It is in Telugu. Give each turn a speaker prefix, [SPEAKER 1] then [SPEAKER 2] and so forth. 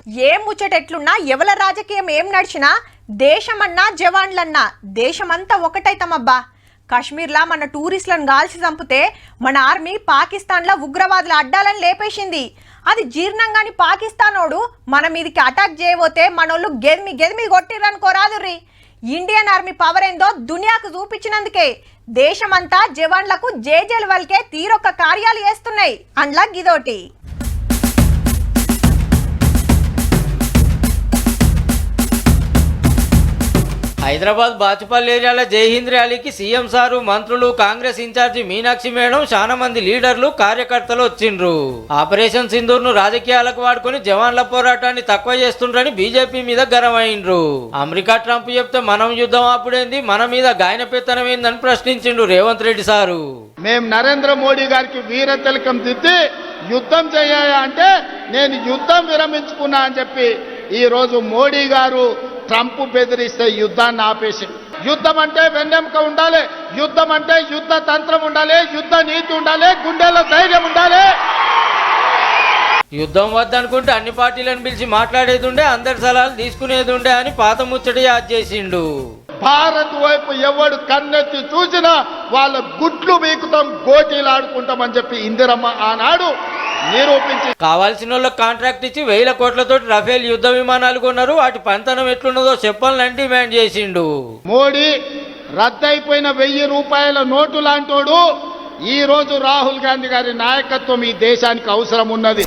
[SPEAKER 1] ఏం ముచ్చటెట్లున్నా ఎవల రాజకీయం ఏం నడిచినా దేశమన్నా జవాన్లన్నా దేశమంతా ఒకటైతమబ్బా. కాశ్మీర్లా మన టూరిస్టులను గాల్చి చంపితే మన ఆర్మీ పాకిస్తాన్లో ఉగ్రవాదుల అడ్డాలను లేపేసింది. అది జీర్ణంగాని పాకిస్తానోడు మన మీదకి అటాక్ చేయబోతే మనోళ్ళు గెదిమి కొట్టిరనుకోరాదుర్రి. ఇండియన్ ఆర్మీ పవర్ ఏందో దునియాకు చూపించినందుకే దేశమంతా జవాన్లకు జేజేలు వల్కే తీరొక్క కార్యాలు చేస్తున్నాయి. అండ్లా గిదోటి
[SPEAKER 2] హైదరాబాద్ బాచుపల్లి ఏరియాలో జైహింద్ ర్యాలీకి సీఎం సారు, మంత్రులు, కాంగ్రెస్ ఇన్ఛార్జి మీనాక్షి మేడం, చాలా మంది లీడర్లు, కార్యకర్తలు వచ్చిండ్రు. ఆపరేషన్ సింధూర్ ను రాజకీయాలకు వాడుకొని జవాన్ల పోరాటాన్ని తక్కువ చేస్తుండ్రని బీజేపీ మీద గరమైండ్రు. అమెరికా ట్రంప్ చెప్తే మనం యుద్ధం అప్పుడేంది, మన మీద గాయన పెత్తనం ఏందని ప్రశ్నించిండు రేవంత్ రెడ్డి సారు.
[SPEAKER 3] మేము నరేంద్ర మోడీ గారికి వీర తిలకం దిద్ది యుద్ధం చేయాలి అంటే నేను యుద్ధం విరమించుకున్నా అని చెప్పి ఈ రోజు మోడీ గారు ట్రంప్ బెదిరిస్తే యుద్ధాన్ని ఆపేసి, యుద్ధం అంటే వెన్నెముక ఉండాలి, యుద్ధం అంటే యుద్ధ తంత్రం ఉండాలి, యుద్ధ నీతి ఉండాలి, గుండెల్లో ధైర్యం ఉండాలి.
[SPEAKER 2] యుద్ధం వద్దనుకుంటే అన్ని పార్టీలను పిలిచి మాట్లాడేది ఉండే, అందరి సలహాలు తీసుకునేది ఉండే అని పాత ముచ్చట యాద్ చేసిండు.
[SPEAKER 3] భారత్ వైపు ఎవడు కన్నెత్తి చూసినా వాళ్ళ గుట్లు వీకుతాం, గోటీలు ఆడుకుంటామని చెప్పి ఇందిరమ్మ ఆనాడు నిరూపించి
[SPEAKER 2] కావాల్సిన వాళ్ళకి కాంట్రాక్ట్ ఇచ్చి 1000 కోట్లతో రఫేల్ యుద్ధ విమానాలు కొన్నారు. వాటి పంతనం ఎట్లున్నదో చెప్పాలని డిమాండ్ చేసిండు.
[SPEAKER 3] మోడీ రద్దయిపోయిన 1000 రూపాయల నోటు లాంటోడు ఈ రోజు రాహుల్ గాంధీ గారి నాయకత్వం ఈ దేశానికి అవసరం ఉన్నది.